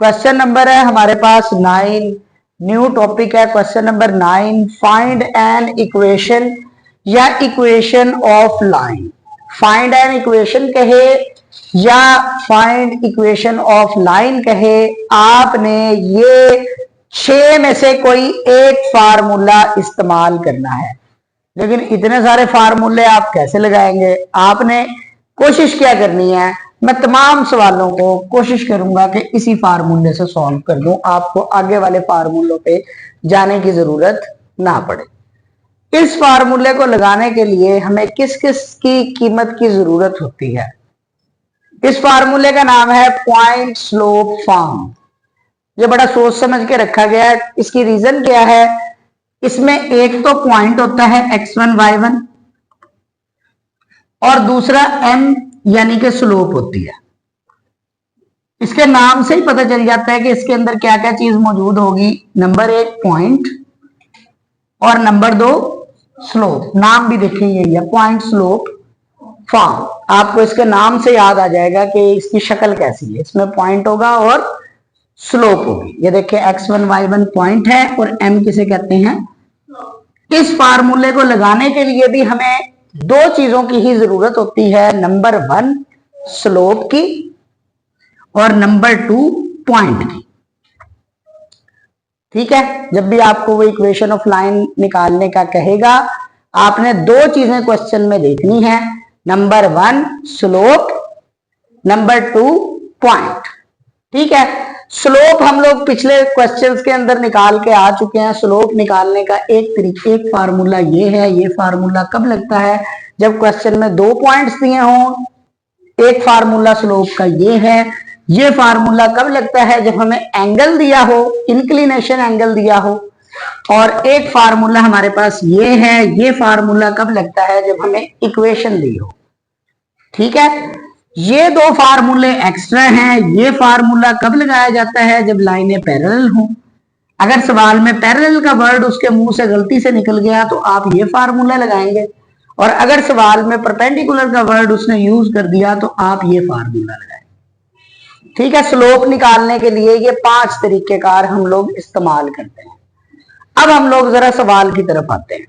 Question number है हमारे पास 9। न्यू टॉपिक है question number 9। Find an equation या equation of line. Find an equation कहे या फाइंड इक्वेशन ऑफ लाइन कहे, आपने ये 6 में से कोई एक फार्मूला इस्तेमाल करना है। लेकिन इतने सारे फार्मूले आप कैसे लगाएंगे? आपने कोशिश क्या करनी है, मैं तमाम सवालों को कोशिश करूंगा कि इसी फार्मूले से सॉल्व कर दूं, आपको आगे वाले फार्मूलों पे जाने की जरूरत ना पड़े। इस फार्मूले को लगाने के लिए हमें किस किस की कीमत की जरूरत होती है? इस फार्मूले का नाम है पॉइंट स्लोप फॉर्म। ये बड़ा सोच समझ के रखा गया है। इसकी रीजन क्या है? इसमें एक तो पॉइंट होता है x1 y1 और दूसरा m यानी कि स्लोप होती है। इसके नाम से ही पता चल जाता है कि इसके अंदर क्या क्या चीज मौजूद होगी। नंबर 1 पॉइंट और नंबर 2 स्लोप। नाम भी देखें यही है, पॉइंट स्लोप फॉर्म। आपको इसके नाम से याद आ जाएगा कि इसकी शक्ल कैसी है। इसमें पॉइंट होगा और स्लोप होगी। ये देखें x1 y1 पॉइंट है और m किसे कहते हैं? इस फार्मूले को लगाने के लिए भी हमें 2 चीजों की ही जरूरत होती है। नंबर 1 स्लोप की और नंबर 2 पॉइंट की। ठीक है, जब भी आपको वो इक्वेशन ऑफ लाइन निकालने का कहेगा, आपने 2 चीजें क्वेश्चन में देखनी है। Number 1 slope, number 2 point. ठीक है, स्लोप हम लोग पिछले क्वेश्चंस के अंदर निकाल के आ चुके हैं। स्लोप निकालने का एक फार्मूला ये है। ये फार्मूला कब लगता है? जब क्वेश्चन में 2 पॉइंट्स दिए हों। एक फार्मूला स्लोप का ये है। ये फार्मूला कब लगता है? जब हमें एंगल दिया हो, इंक्लिनेशन एंगल दिया हो। और एक फार्मूला हमारे पास ये है। ये फार्मूला कब लगता है? जब हमें इक्वेशन दी हो। ठीक है, ये 2 फार्मूले एक्स्ट्रा हैं। ये फार्मूला कब लगाया जाता है? जब लाइनें पैरेलल हो। अगर सवाल में पैरेलल का वर्ड उसके मुंह से गलती से निकल गया तो आप ये फार्मूला लगाएंगे, और अगर सवाल में परपेंडिकुलर का वर्ड उसने यूज कर दिया तो आप ये फार्मूला लगाएंगे। ठीक है, स्लोप निकालने के लिए ये 5 तरीकेकार हम लोग इस्तेमाल करते हैं। अब हम लोग जरा सवाल की तरफ आते हैं।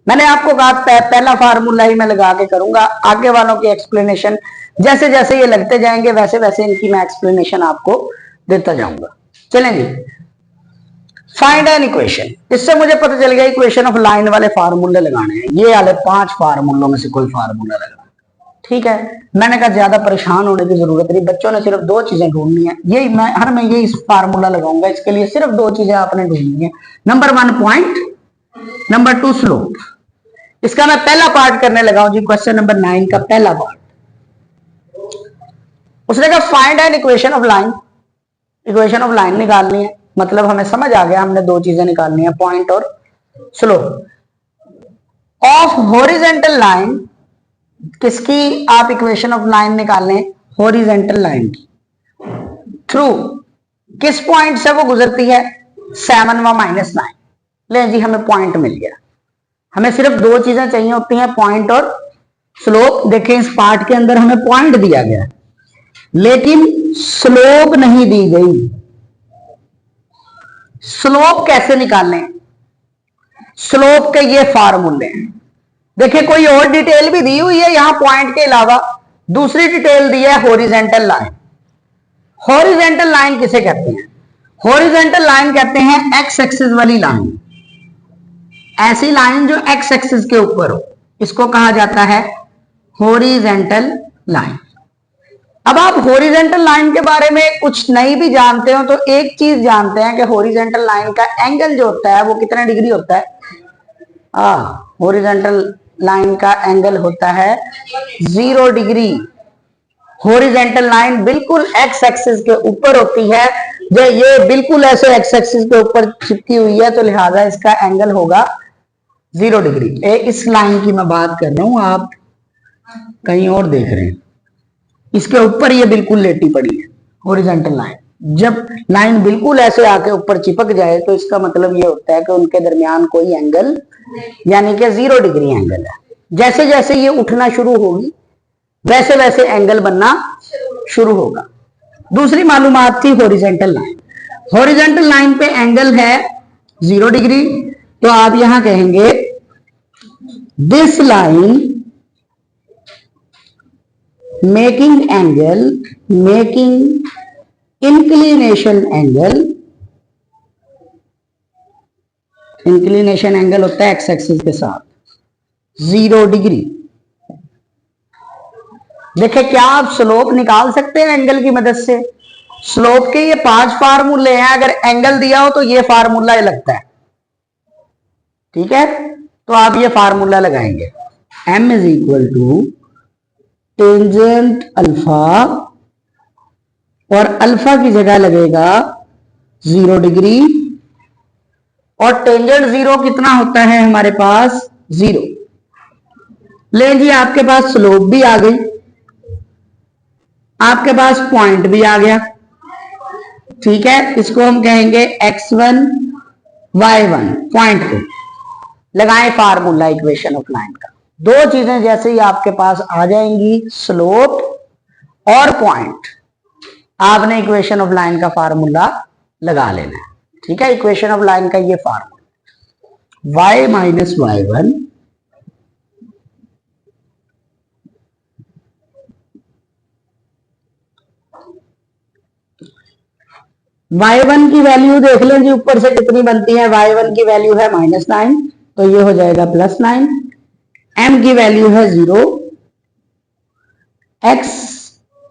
मैंने आपको कहा पहला फार्मूला ही मैं लगा के करूंगा। आगे वालों की एक्सप्लेनेशन जैसे जैसे ये लगते जाएंगे वैसे वैसे इनकी मैं एक्सप्लेनेशन आपको देता जाऊंगा। चलेंगे, फाइंड एन इक्वेशन। इससे मुझे पता चल गया इक्वेशन ऑफ लाइन वाले फार्मूले लगाने हैं। ये वाले 5 फार्मूलों में से कोई फार्मूला लगा। ठीक है, मैंने कहा ज्यादा परेशान होने की जरूरत नहीं, बच्चों ने सिर्फ 2 चीजें ढूंढनी है। यही मैं हर में यही फार्मूला लगाऊंगा। इसके लिए सिर्फ 2 चीजें आपने ढूंढनी है। Number 1 point, number 2 slope. इसका मैं पहला पार्ट करने लगा हूं जी, क्वेश्चन नंबर 9 का पहला पार्ट। उसने कहा find an equation of line. Equation of line निकालनी है, मतलब हमें समझ आ गया हमने 2 चीजें निकालनी है, पॉइंट और स्लोप। ऑफ हॉरिजॉन्टल लाइन, किसकी आप इक्वेशन ऑफ लाइन निकालने? हॉरिजॉन्टल लाइन की। थ्रू किस पॉइंट से वो गुजरती है? 7 व -9। ले जी, हमें पॉइंट मिल गया। हमें सिर्फ 2 चीजें चाहिए होती हैं, पॉइंट और स्लोप। देखें इस पार्ट के अंदर हमें पॉइंट दिया गया है लेकिन स्लोप नहीं दी गई। स्लोप कैसे निकालें? स्लोप के ये फार्मूले हैं। देखिए, कोई और डिटेल भी दी हुई है यहां पॉइंट के अलावा। दूसरी डिटेल दी है हॉरिजॉन्टल लाइन। हॉरिजॉन्टल लाइन किसे कहते हैं? हॉरिजॉन्टल लाइन कहते हैं एक्स एक्सिस वाली लाइन। ऐसी लाइन जो एक्स एक्सिस के ऊपर हो, इसको कहा जाता है हॉरिजॉन्टल लाइन। अब आप हॉरिजॉन्टल लाइन के बारे में कुछ नहीं भी जानते हो तो एक चीज जानते हैं कि हॉरिजॉन्टल लाइन का एंगल जो होता है वो कितना डिग्री होता है? हॉरिजॉन्टल लाइन का एंगल होता है 0 डिग्री। हॉरिजॉन्टल लाइन बिल्कुल एक्स एक्सिस के ऊपर होती है। जो ये बिल्कुल ऐसे एक्स एक्सिस के ऊपर चिपकी हुई है तो लिहाजा इसका एंगल होगा 0 डिग्री। इस लाइन की मैं बात कर रहा हूं, आप कहीं और देख रहे हैं। इसके ऊपर ये बिल्कुल लेटी पड़ी है हॉरिजॉन्टल लाइन। जब लाइन बिल्कुल ऐसे आके ऊपर चिपक जाए तो इसका मतलब ये होता है कि उनके दरमियान कोई एंगल यानी कि 0 डिग्री एंगल है। जैसे जैसे ये उठना शुरू होगी वैसे वैसे एंगल बनना शुरू होगा। दूसरी मालूमात थी हॉरिजॉन्टल लाइन। हॉरिजॉन्टल लाइन पे एंगल है 0 डिग्री, तो आप यहां कहेंगे this line making angle, making inclination angle, inclination angle होता है एक्स एक्सिस के साथ 0 डिग्री। देखिए क्या आप स्लोप निकाल सकते हैं एंगल की मदद से? स्लोप के ये 5 फार्मूले हैं, अगर एंगल दिया हो तो ये फार्मूला लगता है, ठीक है। तो आप ये फार्मूला लगाएंगे, m is equal to tangent alpha, और अल्फा की जगह लगेगा 0 डिग्री, और टेंजेंट 0 कितना होता है हमारे पास 0। ले जी आपके पास स्लोप भी आ गई, आपके पास पॉइंट भी आ गया, ठीक है। इसको हम कहेंगे x1 y1, पॉइंट को लगाएं फार्मूला इक्वेशन ऑफ लाइन का। दो चीजें जैसे ही आपके पास आ जाएंगी, स्लोप और पॉइंट, आपने इक्वेशन ऑफ लाइन का फार्मूला लगा लेना है, ठीक है। इक्वेशन ऑफ लाइन का ये formula y minus y1 y1 की वैल्यू देख लें जी ऊपर से कितनी बनती है। y1 की वैल्यू है -9, तो ये हो जाएगा +9। m की वैल्यू है 0, x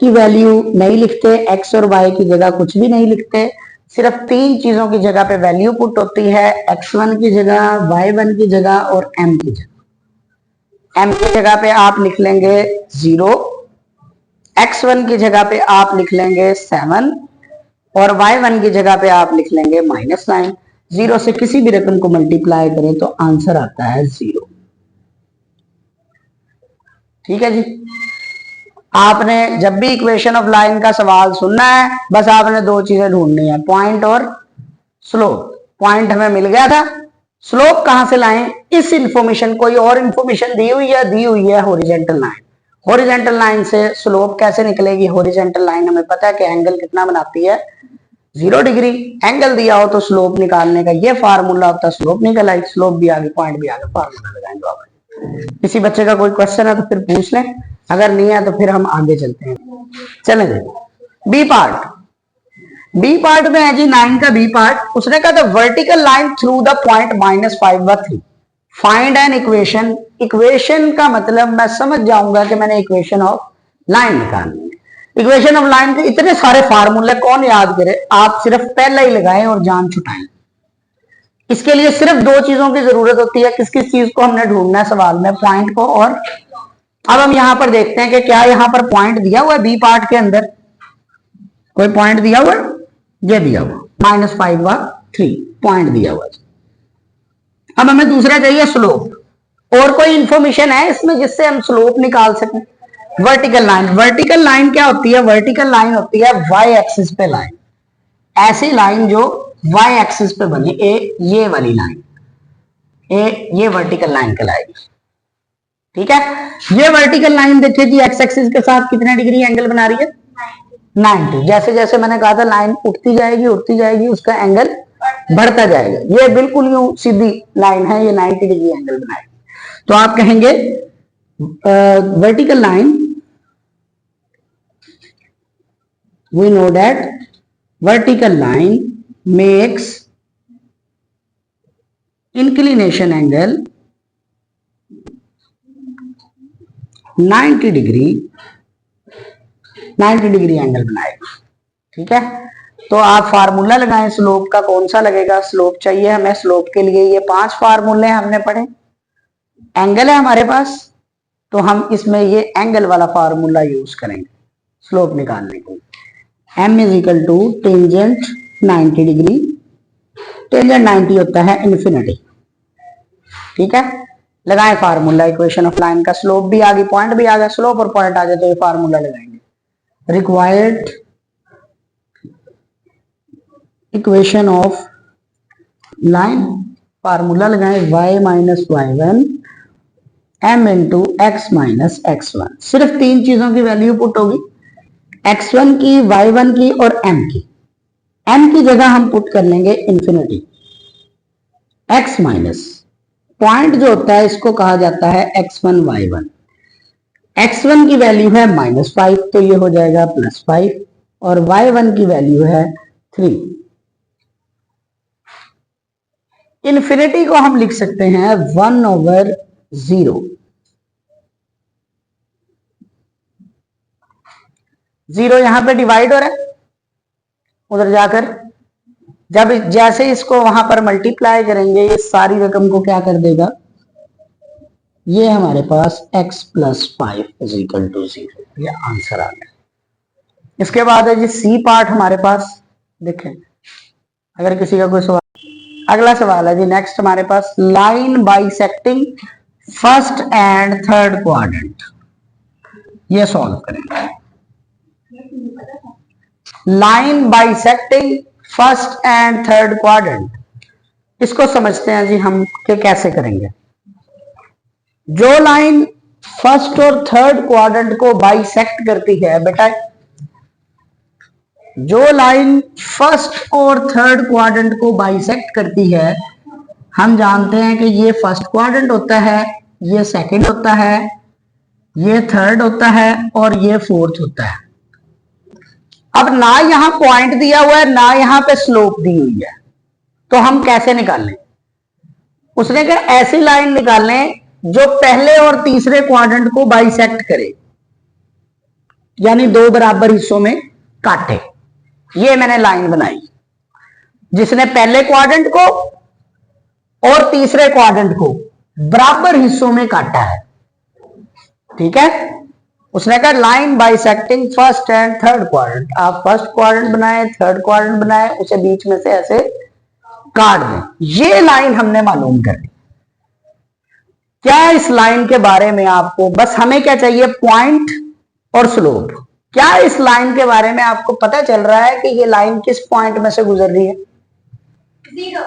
की वैल्यू नहीं लिखते, x और y की जगह कुछ भी नहीं लिखते, सिर्फ 3 चीजों की जगह पे वैल्यू पुट होती है, x1 की जगह, y1 की जगह और m की जगह। m की जगह पे आप लिख लेंगे 0, x1 की जगह पे आप लिख लेंगे 7, और y1 की जगह पे आप लिख लेंगे -9। 0 से किसी भी रकम को मल्टीप्लाई करें तो आंसर आता है 0, ठीक है जी। आपने जब भी इक्वेशन ऑफ लाइन का सवाल सुनना है, बस आपने दो चीजें ढूंढनी है, पॉइंट और स्लोप। पॉइंट हमें मिल गया था, स्लोप कहां से लाएं? इस इंफॉर्मेशन, कोई और इंफॉर्मेशन दी हुई है, दी हुई है हॉरिजॉन्टल लाइन। हॉरिजॉन्टल लाइन से स्लोप कैसे निकलेगी? हॉरिजॉन्टल लाइन हमें पता है कि एंगल कितना बनाती है 0 डिग्री। एंगल दिया हो तो स्लोप निकालने का ये फार्मूला होता है, स्लोप निकल आई, स्लोप भी आ गई, पॉइंट भी आ गया, फार्मूला लगाएंगे आप। किसी बच्चे का कोई क्वेश्चन है तो फिर पूछ लें, अगर नहीं है तो फिर हम आगे चलते हैं। चलें बी पार्ट। बी पार्ट में है जी 9 का बी पार्ट। उसने कहा था vertical line through the point -5/3, find an equation. Equation का मतलब मैं समझ जाऊंगा कि मैंने इक्वेशन ऑफ लाइन निकालनी है। इक्वेशन ऑफ लाइन के इतने सारे फार्मूले कौन याद करे, आप सिर्फ पहला ही लगाएं और जान छुटाएं। इसके लिए सिर्फ दो चीजों की जरूरत होती है। किस किस चीज को हमने ढूंढना है सवाल में? पॉइंट को। और अब हम यहां पर देखते हैं कि क्या यहां पर पॉइंट दिया हुआ है बी पार्ट के अंदर? कोई पॉइंट दिया हुआ है? ये दिया हुआ -5/3 पॉइंट दिया हुआ है। अब हमें दूसरा चाहिए स्लोप। और कोई इंफॉर्मेशन है इसमें जिससे हम स्लोप निकाल सकें? Vertical line. वर्टिकल लाइन क्या होती है? वर्टिकल लाइन होती है वाई एक्सिस पे लाइन, ऐसी लाइन जो वाई एक्सिस पे बने, ये वाली लाइन, ये वर्टिकल लाइन कहलाएगी, ठीक है। ये वर्टिकल लाइन देखिए जी एक्स एक्सिस के साथ कितने डिग्री एंगल बना रही है? 90। जैसे जैसे मैंने कहा था लाइन उठती जाएगी उसका एंगल बढ़ता जाएगा। ये बिल्कुल यूं सीधी लाइन है, ये 90 डिग्री एंगल बनाएगी। तो आप कहेंगे vertical line, we know that vertical line makes inclination angle 90 degree angle बनाएगा, ठीक है। तो आप फार्मूला लगाएं स्लोप का। कौन सा लगेगा? स्लोप चाहिए हमें। स्लोप के लिए ये 5 फार्मूले हमने पढ़े। एंगल है हमारे पास, तो हम इसमें ये एंगल वाला फार्मूला यूज करेंगे स्लोप निकालने के लिए। m is equal to tangent 90 degree. Tangent 90 होता है इन्फिनिटी, ठीक है। लगाएं फार्मूला इक्वेशन ऑफ लाइन का। स्लोप भी आ गई, पॉइंट भी आ गया। स्लोप और पॉइंट आ जाए तो ये फार्मूला लगाएंगे। Required equation of line, formula लगाएं y minus y1 m into x minus x1। सिर्फ 3 चीजों की वैल्यू पुट होगी, x1 की, y1 की और m की। m की जगह हम पुट कर लेंगे इंफिनिटी। x माइनस पॉइंट जो होता है इसको कहा जाता है x1 y1। x1 की वैल्यू है -5 तो ये हो जाएगा +5 और y1 की वैल्यू है 3। इन्फिनिटी को हम लिख सकते हैं 1/0। 0 यहां पे डिवाइड हो रहा है, उधर जाकर जब जैसे इसको वहां पर मल्टीप्लाई करेंगे ये सारी रकम को क्या कर देगा, ये हमारे पास x + 5 = 0। ये आंसर आ गया। इसके बाद है जी सी पार्ट हमारे पास। देखें अगर किसी का कोई सवाल। अगला सवाल है जी नेक्स्ट हमारे पास, line bisecting first and third quadrant. ये सॉल्व करेंगे। Line bisecting first and third quadrant, इसको समझते हैं जी हम कि कैसे करेंगे। जो लाइन फर्स्ट और थर्ड क्वाड्रेंट को बाइसेक्ट करती है बेटा, जो लाइन फर्स्ट और थर्ड क्वाड्रेंट को बाइसेक्ट करती है, हम जानते हैं कि ये फर्स्ट क्वाड्रेंट होता है, ये सेकंड होता है, ये थर्ड होता है और ये फोर्थ होता है। अब ना यहां पॉइंट दिया हुआ है ना यहां पे स्लोप दी हुई है, तो हम कैसे निकालें? उसने कहा ऐसी लाइन निकालें जो पहले और तीसरे क्वाड्रेंट को बाइसेक्ट करे, यानी दो बराबर हिस्सों में काटे। ये मैंने लाइन बनाई जिसने पहले क्वाड्रेंट को और तीसरे क्वाड्रेंट को बराबर हिस्सों में काटा है। ठीक है, उसने कहा line bisecting first and third quadrant. आप फर्स्ट क्वाड्रेंट बनाए, थर्ड क्वाड्रेंट बनाए, उसे बीच में से ऐसे काट दें। ये लाइन हमने मालूम कर ली। क्या इस लाइन के बारे में आपको, बस हमें क्या चाहिए, पॉइंट और स्लोप। क्या इस लाइन के बारे में आपको पता चल रहा है कि ये लाइन किस पॉइंट में से गुजर रही है? 0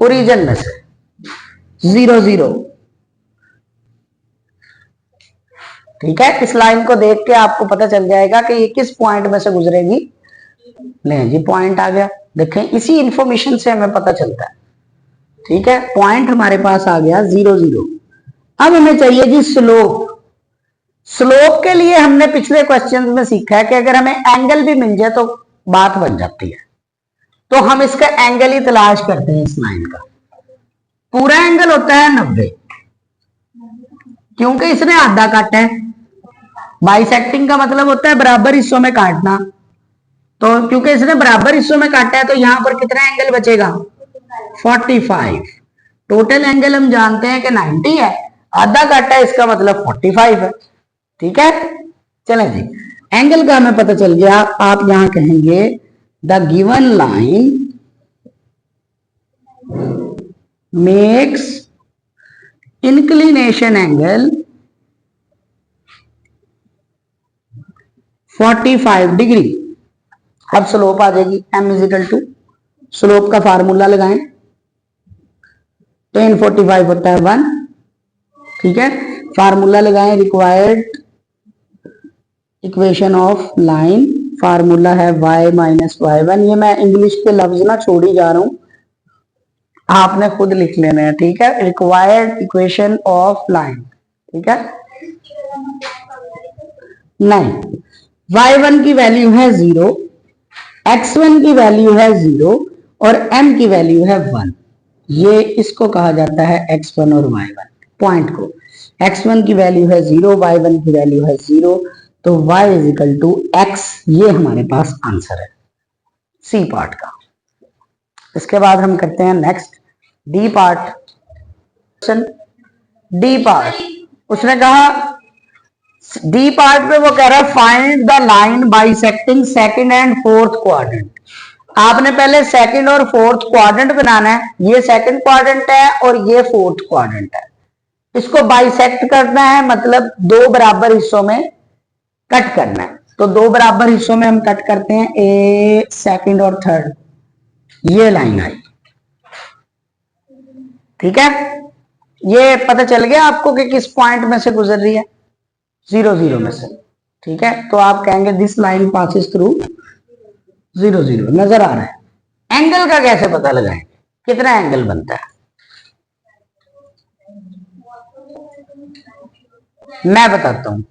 ओरिजिन में से 0 0। ठीक है, इस लाइन को देख के आपको पता चल जाएगा कि ये किस पॉइंट में से गुजरेगी। नहीं जी, पॉइंट आ गया। देखें इसी इंफॉर्मेशन से हमें पता चलता है। ठीक है, पॉइंट हमारे पास आ गया 0 0। अब हमें चाहिए जी स्लोप। स्लोप के लिए हमने पिछले क्वेश्चन में सीखा है कि अगर हमें एंगल भी मिल जाए तो बात बन जाती है। तो हम इसका एंगल ही तलाश करते हैं। इस लाइन का पूरा एंगल होता है 90, क्योंकि इसने आधा काटा है। बाइसेक्टिंग का मतलब होता है बराबर हिस्सों में काटना। तो क्योंकि इसने बराबर हिस्सों में काटा है तो यहां पर कितना एंगल बचेगा? 45। टोटल एंगल हम जानते हैं कि 90 है, आधा काटा है इसका मतलब 45 है। ठीक है, चलें जी, एंगल का हमें पता चल गया। आप यहां कहेंगे the given line makes inclination angle 45 degree. अब स्लोप आ जाएगी m = स्लोप का फार्मूला लगाएं। tan 45 होता है 1। ठीक है, फार्मूला लगाएं। Required equation of line, formula है y - y1। ये मैं इंग्लिश के लफ्ज ना छोड़ ही जा रहा हूं, आपने खुद लिख लेना है। ठीक है, रिक्वायर्ड इक्वेशन ऑफ लाइन। ठीक है, नहीं, y1 की वैल्यू है 0, x1 की वैल्यू है 0 और m की वैल्यू है 1। ये इसको कहा जाता है x1 और y1 पॉइंट को। x1 की वैल्यू है 0, y1 की वैल्यू है 0, तो y = x। ये हमारे पास आंसर है सी पार्ट का। इसके बाद हम करते हैं next D part. D part उसने कहा, डी पार्ट में वो कह रहा है find the line bisecting second and fourth quadrant. आपने पहले सेकंड और फोर्थ क्वाड्रेंट बनाना है। ये सेकंड क्वाड्रेंट है और ये फोर्थ क्वाड्रेंट है। इसको बाइसेक्ट करना है, मतलब दो बराबर हिस्सों में कट करना है। तो दो बराबर हिस्सों में हम कट करते हैं, ए सेकंड और थर्ड। ये लाइन आई। ठीक है, ये पता चल गया आपको कि किस पॉइंट में से गुजर रही है? 0 0 में से। ठीक है, तो आप कहेंगे दिस लाइन पासिस थ्रू 0 0, नजर आ रहा है। एंगल का कैसे पता लगाएंगे, कितना एंगल बनता है? मैं बताता हूं।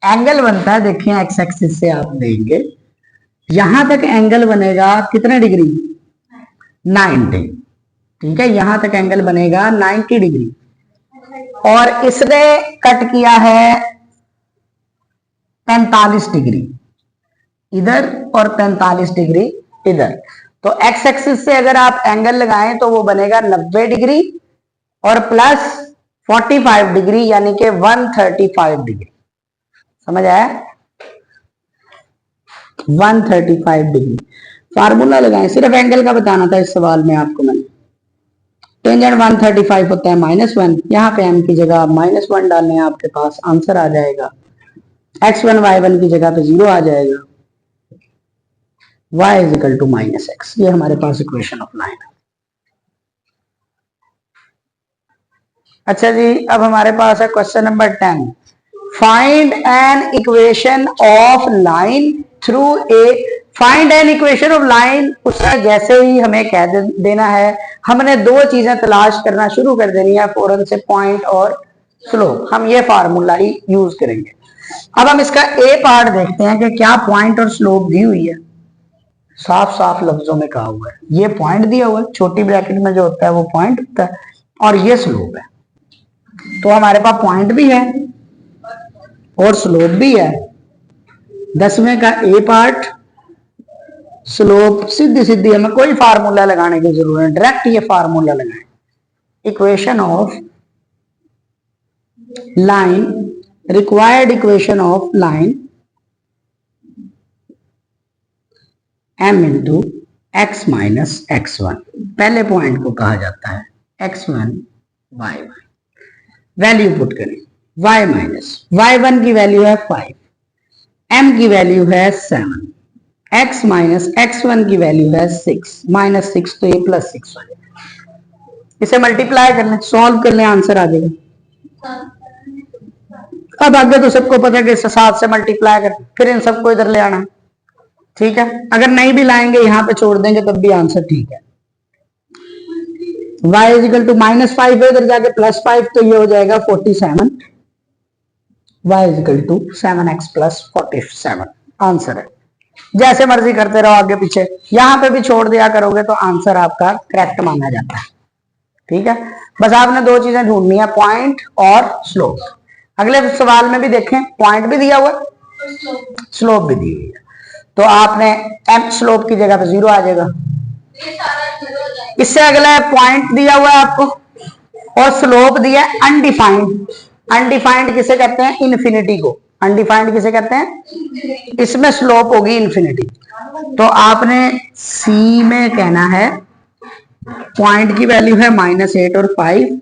एंगल बनता है, देखिए एक्स एक्सिस से आप देंगे, यहां तक एंगल बनेगा कितने डिग्री? 90। ठीक है, यहां तक एंगल बनेगा 90 डिग्री, और इसने कट किया है 45 डिग्री इधर और 45 डिग्री इधर। तो एक्स एक्सिस से अगर आप एंगल लगाएं तो वो बनेगा 90 डिग्री और प्लस 45 डिग्री, यानी कि 135 डिग्री। समझ आया? 135 डिग्री। फार्मूला लगाएं, सिर्फ एंगल का बताना था इस सवाल में आपको मैंने। टेंजेंट 135 होता है -1, यहाँ पे m की जगह -1 डालने, आपके पास आंसर आ जाएगा। x1 y1 की जगह पे 0 आ जाएगा। y is equal to -x, ये हमारे पास इक्वेशन ऑफ लाइन है। अच्छा जी, अब हमारे पास है question number 10। Find an equation of line through a. Find an equation of line, उसका जैसे ही हमें कह देना है, हमने दो चीजें तलाश करना शुरू कर देनी है फौरन से, पॉइंट और स्लोप। हम ये फार्मूला ही यूज करेंगे। अब हम इसका ए पार्ट देखते हैं कि क्या पॉइंट और स्लोप दी हुई है। साफ साफ लफ्जों में कहा हुआ है, ये पॉइंट दिया हुआ है, छोटी ब्रैकेट में जो होता है वो पॉइंट होता है, और ये स्लोप है। तो हमारे पास पॉइंट भी है और स्लोप भी है। 10वें का ए पार्ट, स्लोप सीधी सीधी, हमें कोई फार्मूला लगाने की जरूरत है, डायरेक्ट ये फार्मूला लगाएं। Equation of line, required equation of line m into x minus x1, पहले पॉइंट को कहा जाता है x1 y1। वैल्यू पुट करें, y माइनस y1 की वैल्यू है 5, m की वैल्यू है 7, x माइनस x1 की वैल्यू है 6, -6 तो ये +6 हो जाएगा। इसे मल्टीप्लाई कर लें, सॉल्व कर लें, आंसर आ जाएगा। अब आगे तो सबको पता है कि 7 से मल्टीप्लाई कर, फिर इन सबको इधर ले आना। ठीक है, अगर नहीं भी लाएंगे यहां पे छोड़ देंगे तब भी आंसर ठीक है। y इज इक्वल टू -5 है, इधर जाके +5, तो ये हो जाएगा 47। y is equal to 7x + 47 answer है। जैसे मर्जी करते रहो आगे पीछे, यहां पे भी छोड़ दिया करोगे तो आंसर आपका करेक्ट माना जाता है। ठीक है, बस आपने दो चीजें ढूंढनी है, पॉइंट और स्लोप। अगले सवाल में भी देखें, पॉइंट भी दिया हुआ है, स्लोप भी दी हुई है, तो आपने m स्लोप की जगह पे 0 आ जाएगा। इससे अगला पॉइंट दिया हुआ है आपको और स्लोप दिया है अनडिफाइंड। अनडिफाइंड किसे कहते हैं? इन्फिनिटी को। अनडिफाइंड किसे कहते हैं? इसमें स्लोप होगी इन्फिनिटी। तो आपने सी में कहना है पॉइंट की वैल्यू है -8 और 5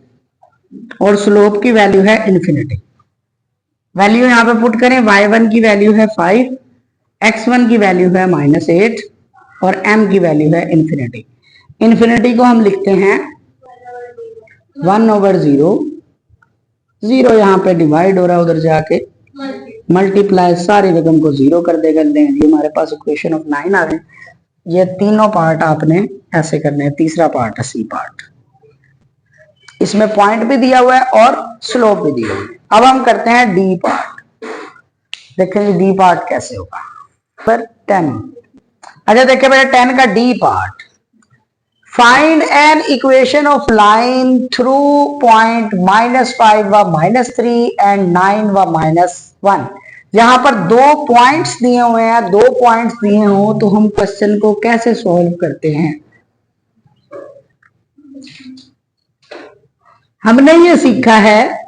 और स्लोप की वैल्यू है इन्फिनिटी। वैल्यू यहां पे पुट करें, y1 की वैल्यू है 5, x1 की वैल्यू है -8 और m की वैल्यू है इन्फिनिटी। इन्फिनिटी को हम लिखते हैं 1/0, 0 यहाँ पे डिवाइड हो रहा है, उधर जाके मल्टीप्लाई, सारी रकम को 0 कर देगा। ये हमारे पास इक्वेशन ऑफ 9 आ गए। ये तीनों पार्ट आपने ऐसे करने हैं। तीसरा पार्ट है सी पार्ट, इसमें पॉइंट भी दिया हुआ है और स्लोप भी दिया हुआ है। अब हम करते हैं डी पार्ट। देखेंगे डी पार्ट कैसे होगा। पर 10, अच्छा देखिए बेटा 10 का D part, find an equation of line through point -5 व -3 एंड 9 व -1। यहां पर दो पॉइंट्स दिए हुए हैं, दो पॉइंट्स दिए हो तो हम क्वेश्चन को कैसे सॉल्व करते हैं। हमने ये सीखा है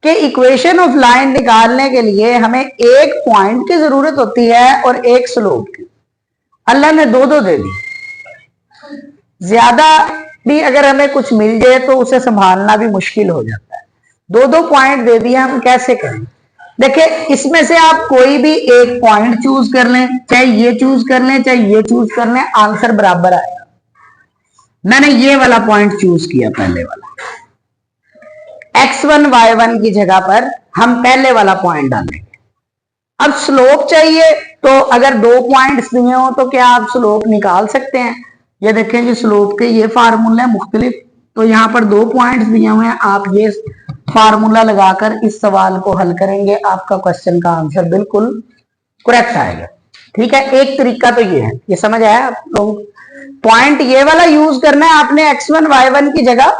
कि इक्वेशन ऑफ लाइन निकालने के लिए हमें एक पॉइंट की जरूरत होती है और एक स्लोप की। अल्लाह ने दो दे दी, ज्यादा भी अगर हमें कुछ मिल जाए तो उसे संभालना भी मुश्किल हो जाता है। दो पॉइंट दे दिए, हम कैसे करें। देखिए इसमें से आप कोई भी एक पॉइंट चूज कर लें, चाहे ये चूज कर लें चाहे ये चूज कर लें, आंसर बराबर आएगा। मैंने ये वाला पॉइंट चूज किया, पहले वाला। x1 y1 की जगह पर हम पहले वाला पॉइंट डालेंगे। अब स्लोप चाहिए, तो अगर 2 पॉइंट्स दिए हो तो क्या आप स्लोप निकाल सकते हैं? ये देखें जी, स्लोप के ये फार्मूला है मुख्तलिफ, तो यहाँ पर 2 पॉइंट्स दिए हुए हैं, आप ये फार्मूला लगाकर इस सवाल को हल करेंगे, आपका क्वेश्चन का आंसर बिल्कुल करेक्ट आएगा। ठीक है, एक तरीका तो ये है, ये समझ आया आप लोग? पॉइंट ये वाला यूज करना है आपने x1 y1 की जगह,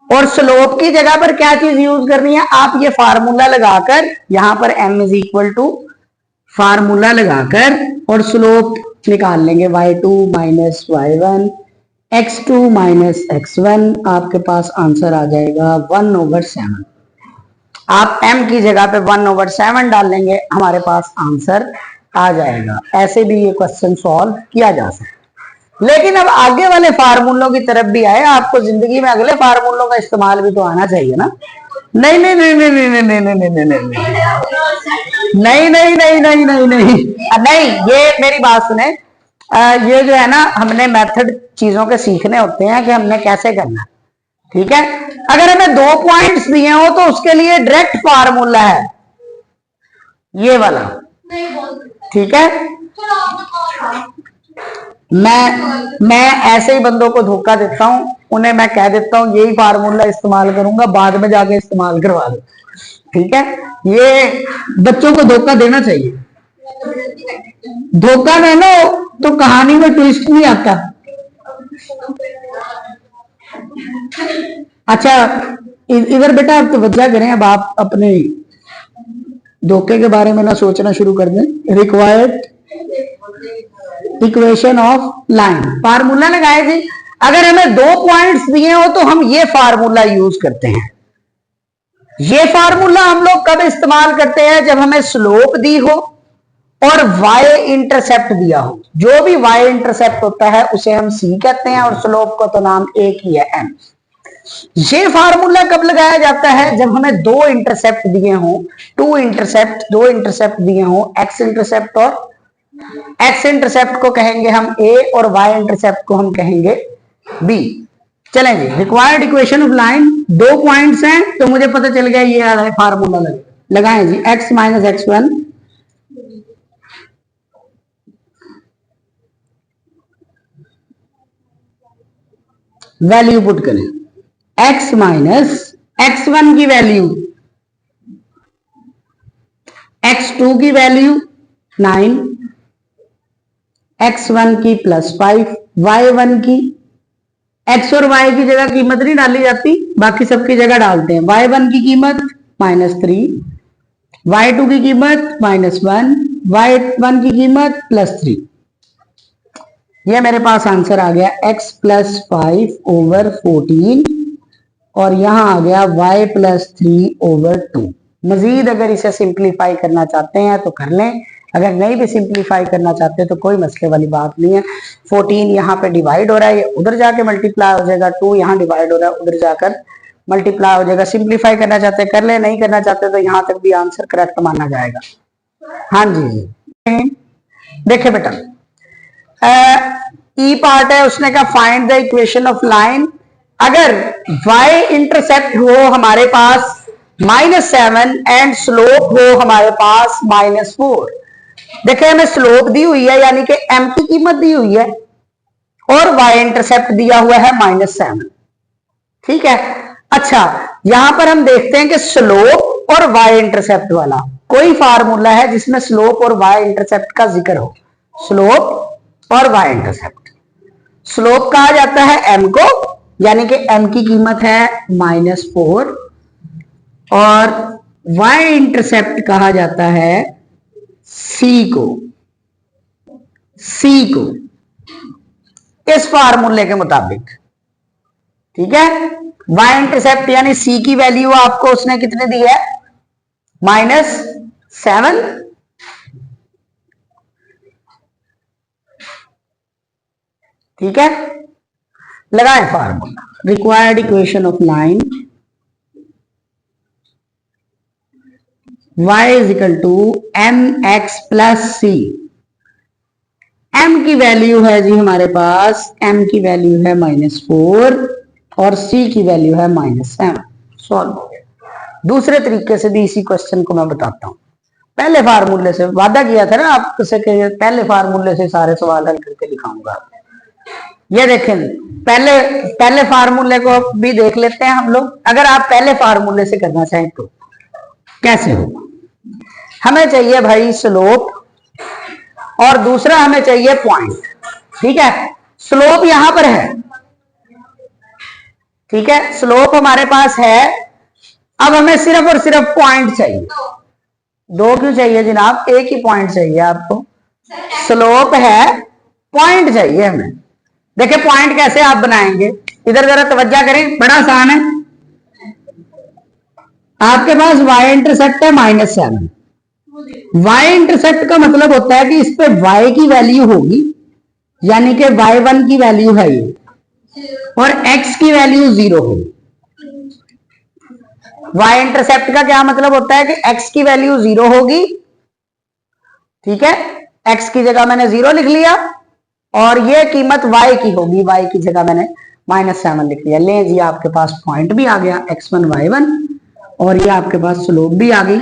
और स्लोप की जगह पर क्या चीज यूज करनी है, आप ये फार्मूला लगाकर यहां पर m is equal to formula लगाकर और स्लोप निकाल लेंगे, y2 minus y1 x2 minus x1, आपके पास आंसर आ जाएगा 1/7। आप m की जगह पे 1/7 डाल लेंगे, हमारे पास आंसर आ जाएगा। ऐसे भी ये क्वेश्चन सॉल्व किया जा सकता है। लेकिन अब आगे वाले फार्मूलों की तरफ भी आए, आपको जिंदगी में अगले फार्मूलों का इस्तेमाल भी तो आना चाहिए ना। नहीं नहीं नहीं नहीं नहीं नहीं नहीं नहीं नहीं नहीं नहीं नहीं नहीं नहीं नहीं नहीं नहीं, ये मेरी बात सुने, ये जो है ना, हमने मेथड चीजों के सीखने होते हैं कि हमने कैसे करना। ठीक है, अगर हमें 2 पॉइंट्स दिए हो तो उसके लिए डायरेक्ट फार्मूला है ये वाला। ठीक है, मैं ऐसे ही बंदों को धोखा देता हूं, उन्हें मैं कह देता हूं यही फार्मूला इस्तेमाल करूंगा, बाद में जाके इस्तेमाल करवा दो। ठीक है, ये बच्चों को धोखा देना चाहिए। धोखा देना तो कहानी में ट्विस्ट नहीं आता। अच्छा, इधर बेटा आप तवज्जो करें, अब आप अपने धोखे के बारे में ना सोचना शुरू कर दें। Required equation of line, formula लगाए जी। अगर हमें 2 पॉइंट्स दिए हो तो हम ये फार्मूला यूज करते हैं। ये फार्मूला हम लोग कब इस्तेमाल करते हैं? जब हमें स्लोप दी हो और y इंटरसेप्ट दिया हो। जो भी y इंटरसेप्ट होता है उसे हम c कहते हैं, और स्लोप को तो नाम एक ही है m। ये फार्मूला कब लगाया जाता है? जब हमें 2 इंटरसेप्ट दिए हों, 2 इंटरसेप्ट दिए हों, x इंटरसेप्ट और x इंटरसेप्ट को कहेंगे हम a और y इंटरसेप्ट को हम कहेंगे b। चलें जी, required equation of line, 2 points हैं तो मुझे पता चल गया ये आ रहा है फार्मूला लगाएं जी। x minus x1 value put करें, x माइनस x1 की वैल्यू, x2 की वैल्यू 9, x1 की +5, y1 की, x और y की जगह कीमत नहीं डाली जाती, बाकी सबकी जगह डालते हैं। y1 की कीमत -3, y2 की कीमत -1, y1 की कीमत +3। ये मेरे पास आंसर आ गया x + 5/14, और यहां आ गया y + 3/2। मजीद अगर इसे सिंप्लीफाई करना चाहते हैं तो कर लें, अगर नहीं भी सिंप्लीफाई करना चाहते तो कोई मसले वाली बात नहीं है। 14 यहाँ पे डिवाइड हो रहा है, ये उधर जाके मल्टीप्लाई हो जाएगा, 2 यहाँ डिवाइड हो रहा है, उधर जाकर मल्टीप्लाई हो जाएगा। सिंप्लीफाई करना चाहते कर ले, नहीं करना चाहते तो यहाँ तक भी आंसर करेक्ट माना जाएगा। हाँ जी, देखे बेटा, ई पार्ट है, उसने कहा find the equation of line. अगर y इंटरसेप्ट हो हमारे पास -7 एंड स्लोप हो हमारे पास -4। देखिए, हमें स्लोप दी हुई है यानी कि m की कीमत दी हुई है, और y इंटरसेप्ट दिया हुआ है -7। ठीक है, अच्छा यहां पर हम देखते हैं कि स्लोप और y इंटरसेप्ट वाला कोई फार्मूला है जिसमें स्लोप और y इंटरसेप्ट का जिक्र हो। स्लोप और y इंटरसेप्ट, स्लोप कहा जाता है m को, यानी कि m की कीमत है -4, और y इंटरसेप्ट कहा जाता है c को इस फार्मूले के मुताबिक। ठीक है, y इंटरसेप्ट यानी c की वैल्यू आपको उसने कितने दी है? -7। ठीक है, लगाएं formula. Required equation of line y = mx + c। m की वैल्यू है जी हमारे पास, m की वैल्यू है -4 और c की वैल्यू है -7। सॉल्व हो गया। दूसरे तरीके से भी इसी क्वेश्चन को मैं बताता हूं। पहले फार्मूले से वादा किया था ना आपसे कि पहले फार्मूले से सारे सवाल हल करके दिखाऊंगा। ये देखें, पहले फार्मूले को भी देख लेते हैं हम लोग। अगर आप पहले फार्मूले से करना चाहें तो कैसे होगा? हमें चाहिए भाई स्लोप और दूसरा हमें चाहिए पॉइंट। ठीक है, स्लोप यहां पर है। ठीक है, स्लोप हमारे पास है। अब हमें सिर्फ और सिर्फ पॉइंट चाहिए। दो क्यों चाहिए जनाब? एक ही पॉइंट चाहिए आपको। स्लोप है, पॉइंट चाहिए हमें। देखिए पॉइंट कैसे आप बनाएंगे, इधर जरा तवज्जो करें, बड़ा आसान है। आपके पास y इंटरसेप्ट है -7। y इंटरसेप्ट का मतलब होता है कि इस पे y की वैल्यू होगी, यानी कि y1 की वैल्यू है ये, और x की वैल्यू 0 होगी। y इंटरसेप्ट का क्या मतलब होता है कि x की वैल्यू 0 होगी। ठीक है, x की जगह मैंने 0 लिख लिया और ये कीमत y की होगी, y की जगह मैंने -7 लिख लिया। ले जी, आपके पास पॉइंट भी आ गया x1 y1 और ये आपके पास स्लोप भी आ गई।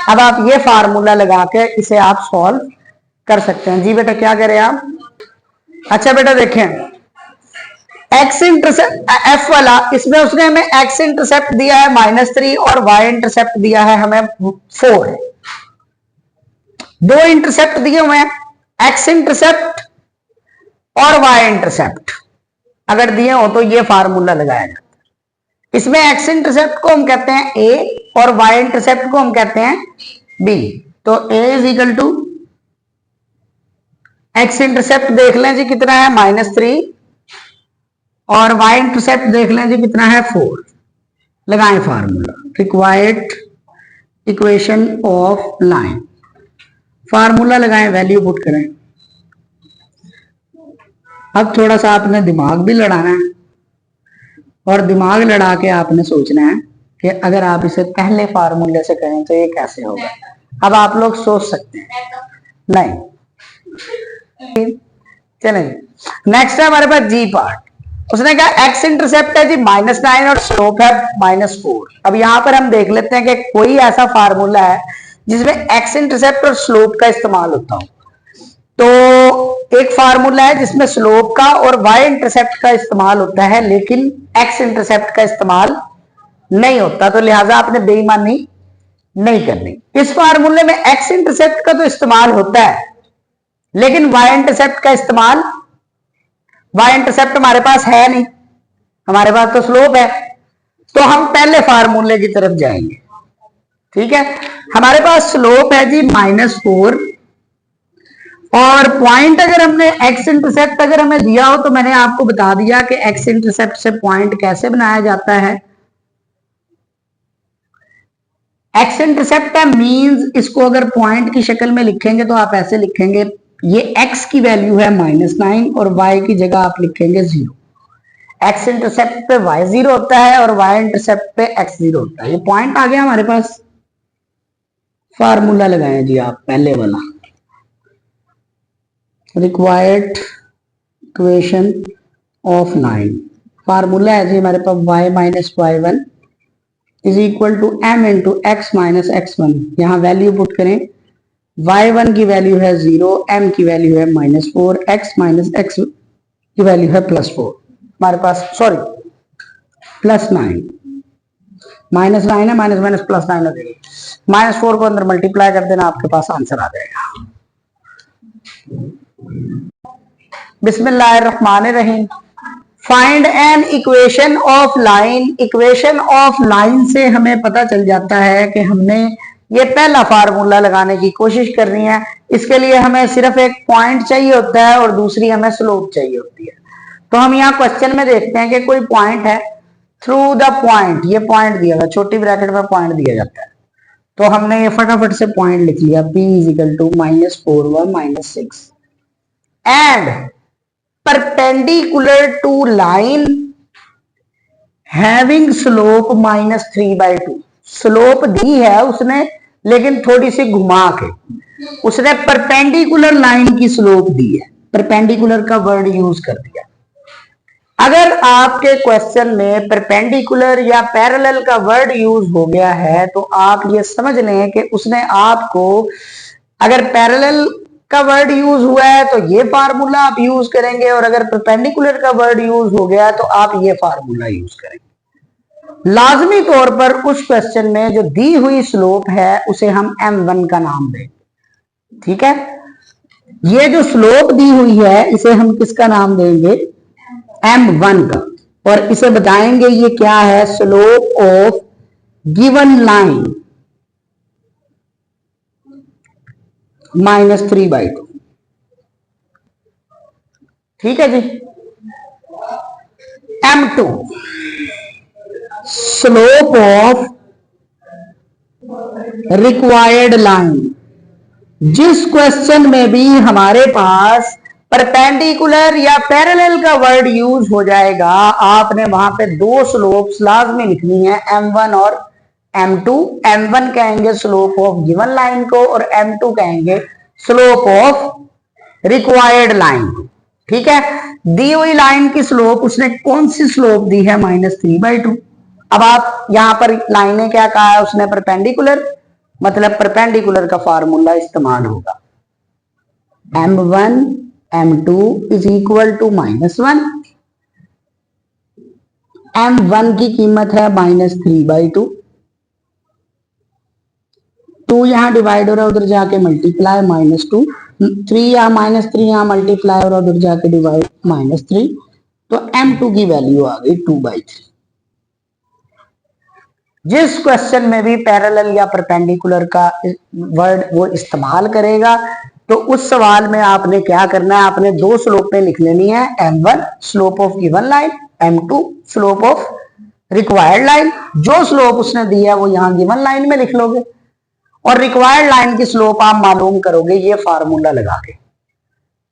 अब आप ये फार्मूला लगा के इसे आप सॉल्व कर सकते हैं। जी बेटा क्या करें आप? अच्छा बेटा देखें, x इंटरसेप्ट f वाला, इसमें उसने हमें x इंटरसेप्ट दिया है -3 और y इंटरसेप्ट दिया है हमें 4। दो इंटरसेप्ट दिए हुए हैं, x इंटरसेप्ट और y इंटरसेप्ट अगर दिए हो तो ये फार्मूला लगाया जाता है। इसमें x इंटरसेप्ट को हम कहते हैं a और y इंटरसेप्ट को हम कहते हैं b। तो a is equal to x intercept देख लें जी कितना है -3 और y इंटरसेप्ट देख लें जी कितना है 4। लगाएं formula, required equation of line. Formula लगाएं, वैल्यू पुट करें। अब थोड़ा सा आपने दिमाग भी लड़ाना है और दिमाग लड़ा के आपने सोचना है कि अगर आप इसे पहले फार्मूले से करें तो ये कैसे होगा। अब आप लोग सोच सकते हैं, नहीं चलें। नेक्स्ट है हमारे पास जी पार्ट। उसने कहा x इंटरसेप्ट है जी -9 और स्लोप है -4। अब यहां पर हम देख लेते हैं कि कोई ऐसा फार्मूला है जिसमें x इंटरसेप्ट और स्लोप का इस्तेमाल होता हो। तो एक फार्मूला है जिसमें स्लोप का और y इंटरसेप्ट का इस्तेमाल होता है, लेकिन x इंटरसेप्ट का इस्तेमाल नहीं होता, तो लिहाजा आपने बेईमानी नहीं करनी। इस फार्मूले में x इंटरसेप्ट का तो इस्तेमाल होता है, लेकिन y इंटरसेप्ट का इस्तेमाल, y इंटरसेप्ट हमारे पास है नहीं, हमारे पास तो स्लोप है। तो हम पहले फार्मूले की तरफ जाएंगे। ठीक है, हमारे पास स्लोप है जी -4 और पॉइंट अगर हमने x इंटरसेप्ट अगर हमें दिया हो तो मैंने आपको बता दिया कि x इंटरसेप्ट से पॉइंट कैसे बनाया जाता है। x इंटरसेप्ट है मींस, इसको अगर पॉइंट की शक्ल में लिखेंगे तो आप ऐसे लिखेंगे, ये x की वैल्यू है -9 और y की जगह आप लिखेंगे 0। x इंटरसेप्ट पे y 0 होता है और y इंटरसेप्ट पे x 0 होता है। ये पॉइंट आ गया हमारे पास। फार्मूला लगाएं जी आप पहले वाला, required equation of line. Formula है जी हमारे पास y - y1 is equal to m into x - x1। यहां वैल्यू पुट करें, y1 की वैल्यू है 0, m की वैल्यू है -4, x - x की वैल्यू है +4। हमारे पास सॉरी +9, -9 है, माइनस +9 हो जाएगी। -4 को अंदर मल्टीप्लाई कर देना, आपके पास आंसर आ जाएगा। बिस्मिल्लाहिर्रहमानिर्रहीम। Find an equation of line. Equation of line से हमें पता चल जाता है कि हमने ये पहला फार्मूला लगाने की कोशिश करनी है। इसके लिए हमें सिर्फ एक पॉइंट चाहिए होता है और दूसरी हमें स्लोप चाहिए होती है। तो हम यहाँ क्वेश्चन में देखते हैं कि कोई पॉइंट है, थ्रू द पॉइंट, ये पॉइंट दिया हुआ, छोटी ब्रैकेट में पॉइंट दिया जाता है। तो हमने ये फटाफट से पॉइंट लिख लिया, p is equal to -4 -6 and perpendicular to line having slope -3/2। Slope दी है उसने, लेकिन थोड़ी सी घुमा के उसने परपेंडिकुलर लाइन की स्लोप दी है। परपेंडिकुलर का वर्ड यूज कर दिया। अगर आपके क्वेश्चन में परपेंडिकुलर या पैरेलल का वर्ड यूज हो गया है तो आप ये समझ लें कि उसने आपको, अगर पैरेलल का वर्ड यूज हुआ है तो ये फार्मूला आप यूज करेंगे, और अगर परपेंडिकुलर का वर्ड यूज हो गया तो आप ये फार्मूला यूज करेंगे। लाजमी तौर पर उस क्वेश्चन में जो दी हुई स्लोप है उसे हम m1 का नाम देंगे, ठीक है। ये जो स्लोप दी हुई है इसे हम किसका नाम देंगे, m1 का, और इसे बताएंगे ये क्या है, स्लोप ऑफ गिवन लाइन -3/2, ठीक है जी। m2 slope of required line. जिस क्वेश्चन में भी हमारे पास परपेंडिकुलर या पैरेलल का वर्ड यूज हो जाएगा, आपने वहां पे दो स्लोप्स लाजमी लिखनी है, m1 और m2। m1 कहेंगे स्लोप ऑफ गिवन लाइन को और m2 कहेंगे स्लोप ऑफ रिक्वायर्ड लाइन को, ठीक है। दी हुई लाइन की स्लोप उसने कौन सी स्लोप दी है, -3/2। अब आप यहां पर लाइनें क्या कहा है उसने, परपेंडिकुलर, मतलब परपेंडिकुलर का फार्मूला इस्तेमाल होगा, m1 m2 is equal to -1। m1 की कीमत है -3/2, 2 यहां डिवाइड हो रहा है उधर जाके मल्टीप्लाई, -2, 3 यहां -3 यहां मल्टीप्लाई और उधर जाके डिवाइड, -3, तो m2 की वैल्यू आ गई 2/3। जिस क्वेश्चन में भी पैरेलल या परपेंडिकुलर का वर्ड वो इस्तेमाल करेगा तो उस सवाल में आपने क्या करना है, आपने दो स्लोपें लिख लेनी है, m1 slope of given line, m2 slope of required line. जो स्लोप उसने दी है वो यहां गिवन लाइन में लिख लोगे और रिक्वायर्ड लाइन की स्लोप आप मालूम करोगे ये फार्मूला लगा के।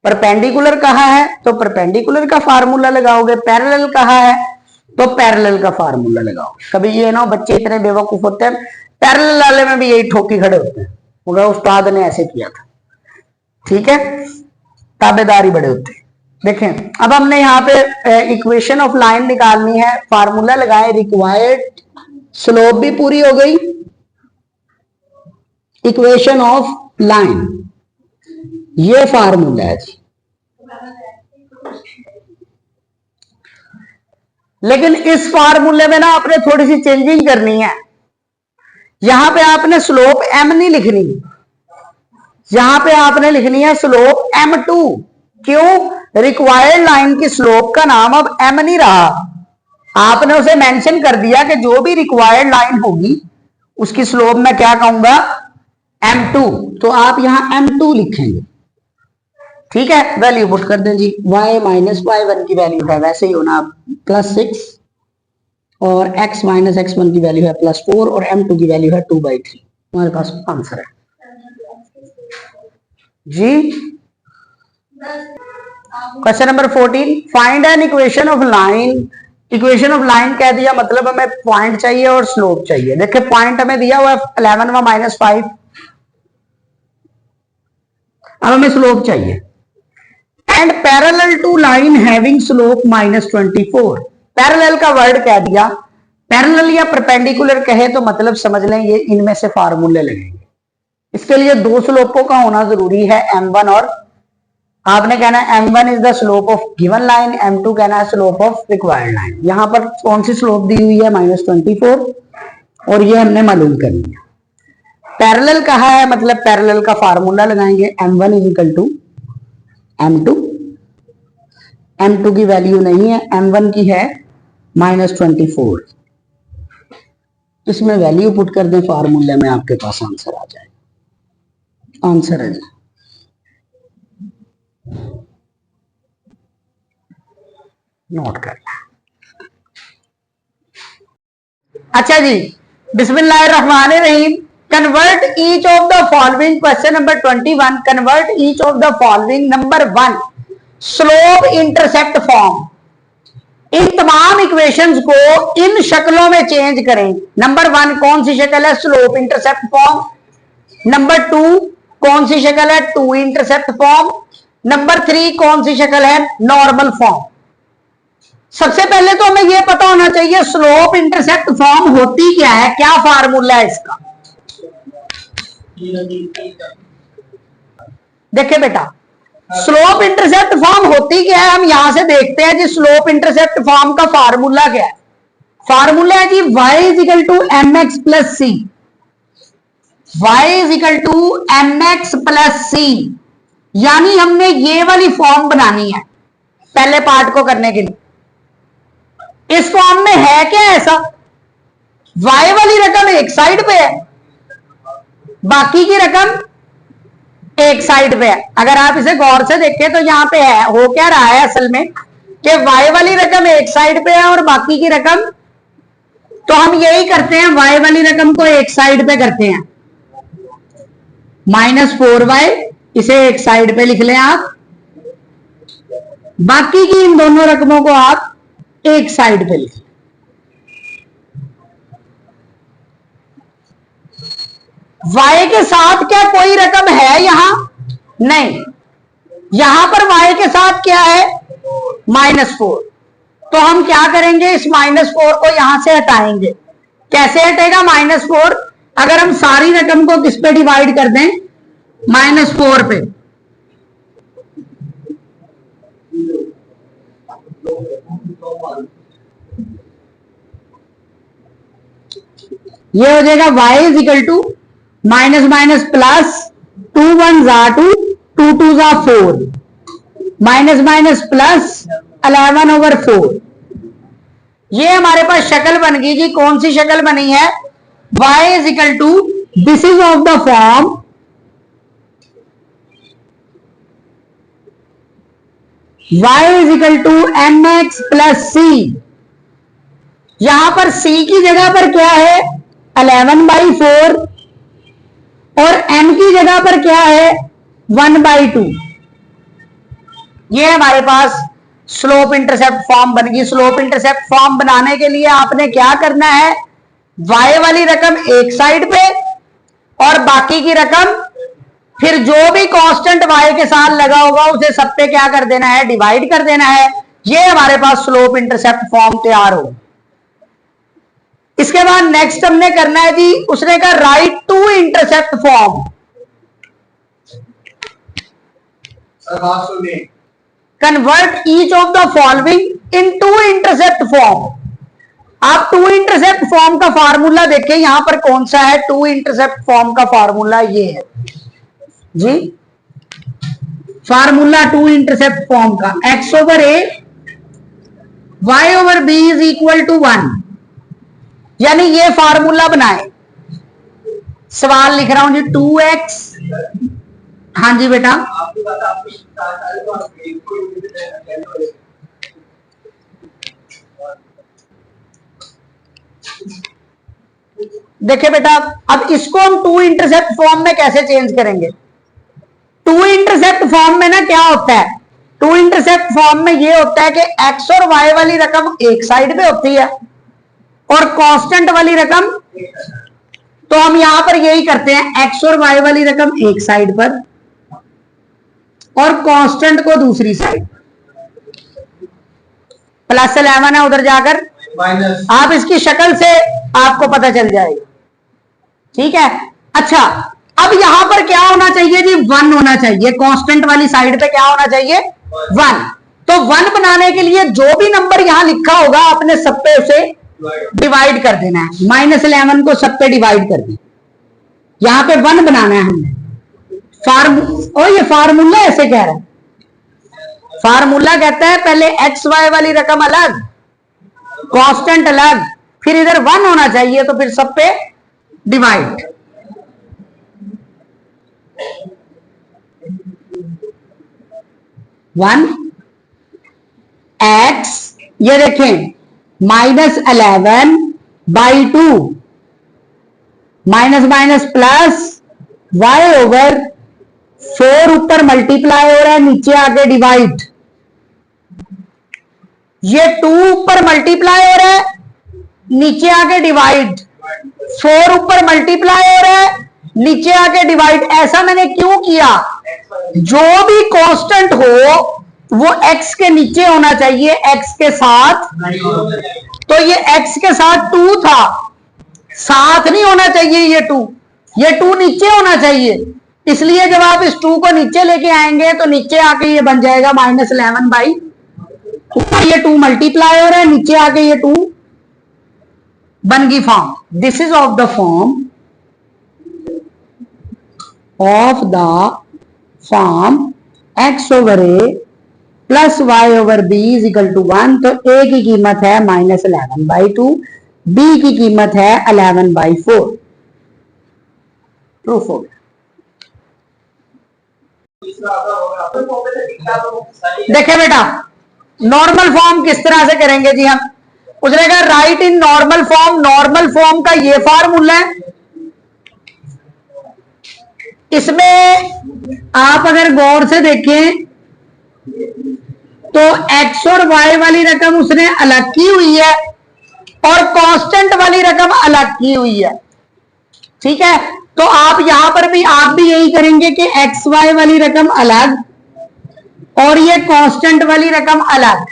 परपेंडिकुलर कहा है तो परपेंडिकुलर का फार्मूला लगाओगे, पैरेलल कहा है तो पैरेलल का फार्मूला लगाओ। कभी ये ना बच्चे इतने बेवकूफ होते हैं, पैरेलल वाले में भी यही ठोकी खड़े होते हैं, मगर उस्ताद ने ऐसे किया था, ठीक है, ताबेदारी बड़े होते हैं। देखें अब हमने यहाँ पे इक्वेशन ऑफ लाइन निकालनी है, फार्मूला लगाए, रिक्वायर्ड स्लोप भी पूरी हो गई, इक्वेशन ऑफ लाइन, ये फार्मूला है जी। लेकिन इस फार्मूले में ना आपने थोड़ी सी चेंजिंग करनी है। यहां पे आपने स्लोप m नहीं लिखनी, यहां पे आपने लिखनी है स्लोप m2। क्यों, रिक्वायर्ड लाइन की स्लोप का नाम अब m नहीं रहा, आपने उसे मेंशन कर दिया कि जो भी रिक्वायर्ड लाइन होगी उसकी स्लोप मैं क्या कहूंगा, m2, तो आप यहां m2 लिखेंगे, ठीक है। वैल्यू पुट कर दें जी, y माइनस y1 की वैल्यू है वैसे ही होना +6 और x माइनस x1 की वैल्यू है +4 और m2 की वैल्यू है 2/3। हमारे पास आंसर है जी। Question number 14, find an equation of line. Equation of line कह दिया मतलब हमें पॉइंट चाहिए और स्लोप चाहिए। देखिए पॉइंट हमें दिया हुआ है 11 व -5, अब हमें स्लोप चाहिए। And parallel to line having slope -24। Parallel का वर्ड कह दिया, पैरेलल या परपेंडिकुलर कहे तो मतलब समझ लें ये इनमें से फार्मूले लगेंगे। इसके लिए दो स्लोपों का होना जरूरी है, m1 और आपने कहना है m1 is the slope of given line, m2 कहना है स्लोप ऑफ रिक्वायर्ड लाइन। यहां पर कौन सी स्लोप दी हुई है, -24, और ये हमने मालूम करनी है। पैरेलल कहा है मतलब पैरेलल का फार्मूला लगाएंगे, m1 is equal to m2। m2 की वैल्यू नहीं है, m1 की है -24। इसमें वैल्यू पुट कर दें फार्मूले में, आपके पास आंसर आ जाएगा। आंसर है जी, नोट करना। अच्छा जी, बिस्मिल्लाहिर्रहमानिर्रहीम। Convert each of the following, question number 21, convert each of the following. Number 1, slope intercept form. इन तमाम इक्वेशंस को इन शक्लों में चेंज करें। नंबर 1 कौन सी शक्ल है, स्लोप इंटरसेप्ट फॉर्म। नंबर 2 कौन सी शक्ल है, 2 इंटरसेप्ट फॉर्म। नंबर 3 कौन सी शक्ल है, नॉर्मल फॉर्म। सबसे पहले तो हमें यह पता होना चाहिए स्लोप इंटरसेप्ट फॉर्म होती क्या है, क्या फार्मूला है इसका। देखिए बेटा, स्लोप इंटरसेप्ट फॉर्म होती क्या है, हम यहां से देखते हैं जी। स्लोप इंटरसेप्ट फॉर्म का फार्मूला क्या है? फार्मूला है जी y is equal to m x plus c. y is equal to m x plus c, यानी हमने ये वाली फॉर्म बनानी है पहले पार्ट को करने के लिए। इस फॉर्म में है क्या ऐसा, y वाली रकम एक साइड पे है, बाकी की रकम एक साइड पे है। अगर आप इसे गौर से देखें तो यहां पे है, हो क्या रहा है असल में कि y वाली रकम एक साइड पे है और बाकी की रकम, तो हम यही करते हैं, y वाली रकम को एक साइड पे करते हैं, -4y इसे एक साइड पे लिख लें आप, बाकी की इन दोनों रकमों को आप एक साइड पे लिख लें। y के साथ क्या कोई रकम है यहां? नहीं, यहां पर y के साथ क्या है? -4। तो हम क्या करेंगे, इस -4 को यहां से हटाएंगे। कैसे हटेगा -4? अगर हम सारी रकम को किस पे डिवाइड कर दें? -4 पे। ये हो जाएगा y is equal to minus minus plus, 2 1 जा 2, 2 2 जा 4, माइनस माइनस प्लस 11/4। ये हमारे पास शक्ल बन गई जी। कौन सी शक्ल बनी है? y is equal to, this is of the form y is equal to m x plus c. यहां पर c की जगह पर क्या है? 11/4 और m की जगह पर क्या है? 1/2। ये हमारे पास स्लोप इंटरसेप्ट फॉर्म बन गई। स्लोप इंटरसेप्ट फॉर्म बनाने के लिए आपने क्या करना है, y वाली रकम एक साइड पे और बाकी की रकम, फिर जो भी कांस्टेंट y के साथ लगा होगा उसे सब पे क्या कर देना है? डिवाइड कर देना है। ये हमारे पास स्लोप इंटरसेप्ट फॉर्म तैयार हो। इसके बाद नेक्स्ट हमने करना है जी, उसने कहा write two intercept form. Convert each of the following into intercept form. आप टू इंटरसेप्ट फॉर्म का फार्मूला देखें, यहां पर कौन सा है? टू इंटरसेप्ट फॉर्म का फार्मूला ये है जी। फार्मूला टू इंटरसेप्ट फॉर्म का, x/a y/b is equal to 1, यानी ये फार्मूला बनाए। सवाल लिख रहा हूं जी, 2x, हाँ जी बेटा, देखिए बेटा, अब इसको हम टू इंटरसेप्ट फॉर्म में कैसे चेंज करेंगे? टू इंटरसेप्ट फॉर्म में ना क्या होता है, टू इंटरसेप्ट फॉर्म में ये होता है कि x और y वाली रकम एक साइड पे होती है और कांस्टेंट वाली रकम, तो हम यहां पर यही करते हैं, x और y वाली रकम एक साइड पर और कांस्टेंट को दूसरी साइड। +11 है उधर जाकर, आप इसकी शक्ल से आपको पता चल जाएगा, ठीक है। अच्छा, अब यहां पर क्या होना चाहिए जी? 1 होना चाहिए। कांस्टेंट वाली साइड पे क्या होना चाहिए? 1। तो 1 बनाने के लिए जो भी नंबर यहां लिखा होगा आपने सब पे उसे डिवाइड कर देना है। -11 को सब पे डिवाइड कर देना, यहां पे 1 बनाना है हमने। और ये फार्मूला ऐसे कह रहा है, फार्मूला कहता है पहले एक्स वाई वाली रकम अलग, कांस्टेंट अलग, फिर इधर 1 होना चाहिए, तो फिर सब पे डिवाइड। वन एक्स, ये देखें, -11/2, माइनस माइनस प्लस y/4 ऊपर मल्टीप्लाई हो रहा है, नीचे आके डिवाइड। ये 2 ऊपर मल्टीप्लाई हो रहा है, नीचे आके डिवाइड। 4 ऊपर मल्टीप्लाई हो रहा है, नीचे आके डिवाइड। ऐसा मैंने क्यों किया? जो भी कांस्टेंट हो वो x के नीचे होना चाहिए, x के साथ। तो ये x के साथ 2 था, साथ नहीं होना चाहिए ये 2 नीचे होना चाहिए। इसलिए जब आप इस 2 को नीचे लेके आएंगे तो नीचे आके ये बन जाएगा -11/, ऊपर ये 2 मल्टीप्लाई हो रहा है, नीचे आके ये 2 बन गई form. This is of the form x over a plus y over b is equal to 1। तो a की कीमत है -11/2, b की कीमत है 11/4। प्रूफ हो गया। देखिए बेटा, नॉर्मल फॉर्म किस तरह से करेंगे जी हम। उसने कहा right in normal form. Normal form का ये फार्मूला है। इसमें आप अगर गौर से देखें तो x और y वाली रकम उसने अलग की हुई है और कांस्टेंट वाली रकम अलग की हुई है। ठीक है, तो आप यहां पर भी आप भी यही करेंगे कि एक्स वाई वाली रकम अलग और ये कांस्टेंट वाली रकम अलग।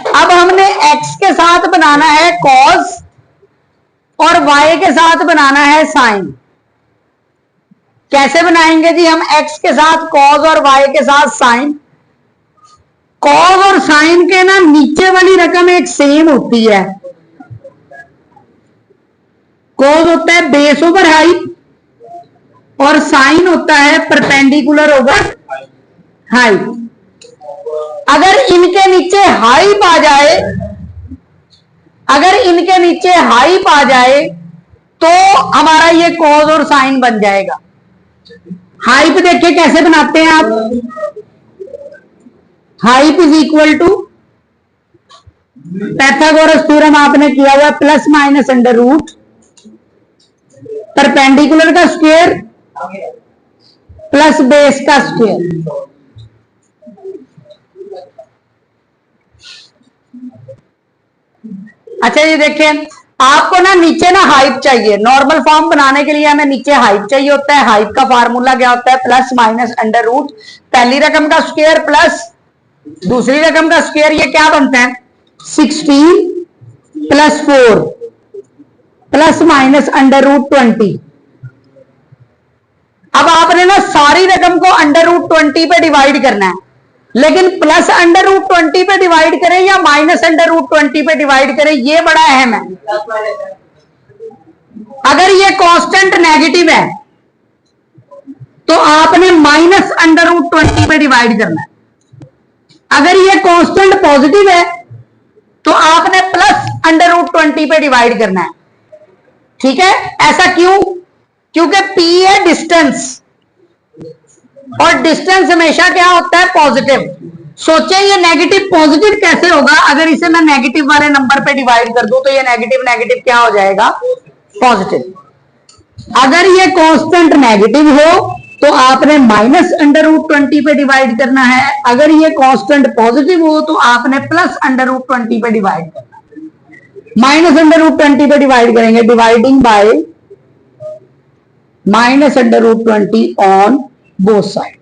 अब हमने x के साथ बनाना है कॉस और y के साथ बनाना है साइन। कैसे बनाएंगे जी हम x के साथ कॉस और y के साथ साइन। कॉस और साइन के ना नीचे वाली रकम एक सेम होती है। कॉस होता है बेस ओवर हाइट और साइन होता है परपेंडिकुलर ओवर हाइट। अगर इनके नीचे हाइप आ जाए, अगर इनके नीचे हाइप आ जाए तो हमारा ये कॉस और साइन बन जाएगा। हाइप देखिए कैसे बनाते हैं आप। Hyp is equal to Pythagoras theorem आपने किया हुआ plus minus under root perpendicular का स्क्वायर प्लस बेस का स्क्वायर। अच्छा ये देखिए, आपको ना नीचे ना हाइप चाहिए। नॉर्मल फॉर्म बनाने के लिए हमें नीचे हाइप चाहिए होता है। हाइप का फार्मूला क्या होता है, प्लस माइनस अंडर रूट पहली रकम का स्क्वायर प्लस दूसरी रकम का स्क्वायर। ये क्या बनता है 16 plus 4 plus minus under root 20। अब आपने ना सारी रकम को अंडर रूट 20 पे डिवाइड करना है, लेकिन प्लस अंडर रूट 20 पे डिवाइड करें या माइनस अंडर रूट 20 पे डिवाइड करें, ये बड़ा अहम है। अगर ये कांस्टेंट नेगेटिव है तो आपने माइनस अंडर रूट 20 पे डिवाइड करना है। अगर ये कांस्टेंट पॉजिटिव है तो आपने प्लस अंडर रूट 20 पे डिवाइड करना है। ठीक है, ऐसा क्यों? क्योंकि p है डिस्टेंस और डिस्टेंस हमेशा क्या होता है पॉजिटिव। सोचे ये नेगेटिव पॉजिटिव कैसे होगा। अगर इसे मैं नेगेटिव वाले नंबर पे डिवाइड कर दूं तो ये नेगेटिव नेगेटिव क्या हो जाएगा पॉजिटिव। अगर ये कांस्टेंट नेगेटिव हो तो आपने माइनस अंडर रूट 20 पे डिवाइड करना है। अगर ये कांस्टेंट पॉजिटिव हो तो आपने प्लस अंडर रूट 20 पे डिवाइड करना है। माइनस अंडर रूट 20 पे डिवाइड करेंगे, dividing by minus under root 20 on both side.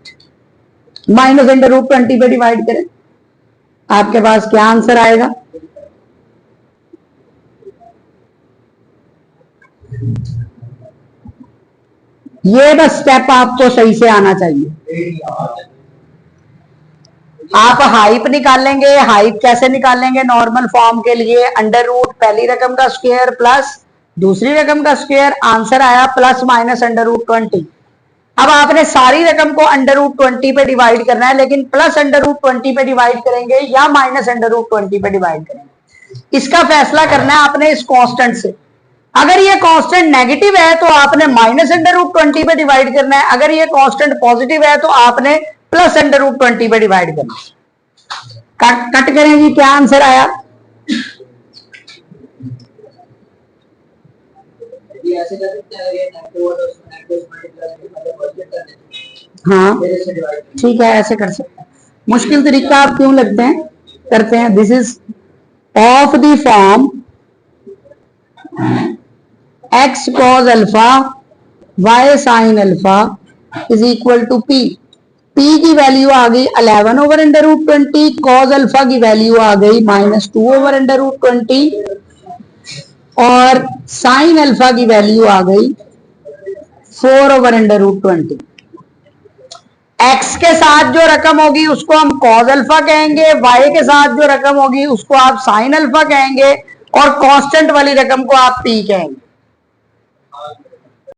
Minus under root 20 पे डिवाइड करें, आपके पास क्या आंसर आएगा? ये बस स्टेप आपको सही से आना चाहिए। आप हाइप निकालेंगे। हाइप कैसे निकालेंगे नॉर्मल फॉर्म के लिए? अंडर रूट पहली रकम का स्क्वायर प्लस दूसरी रकम का स्क्वायर। आंसर आया प्लस माइनस अंडर रूट 20। अब आपने सारी रकम को अंडर रूट 20 पे डिवाइड करना है, लेकिन प्लस अंडर रूट 20 पे डिवाइड करेंगे या माइनस अंडर रूट 20 पे डिवाइड करेंगे, इसका फैसला करना है आपने इस कांस्टेंट से। अगर ये कांस्टेंट नेगेटिव है तो आपने माइनस अंडर रूट 20 पे डिवाइड करना है। अगर ये कांस्टेंट पॉजिटिव है तो आपने प्लस अंडर रूट 20 पे डिवाइड करना है। कट करें जी, क्या आंसर आया? हाँ ठीक है, ऐसे कर सकते हैं। मुश्किल तरीका आप क्यों लगते हैं करते हैं? This is of the form x cos alpha y sin alpha is equal to p। P की वैल्यू आ गई 11/√20, कॉज अल्फा की वैल्यू आ गई -2/√20 और साइन अल्फा की वैल्यू आ गई 4/√20। एक्स के साथ जो रकम होगी उसको हम कॉज अल्फा कहेंगे, वाई के साथ जो रकम होगी उसको आप साइन अल्फा कहेंगे और कांस्टेंट वाली रकम को आप पी कहेंगे।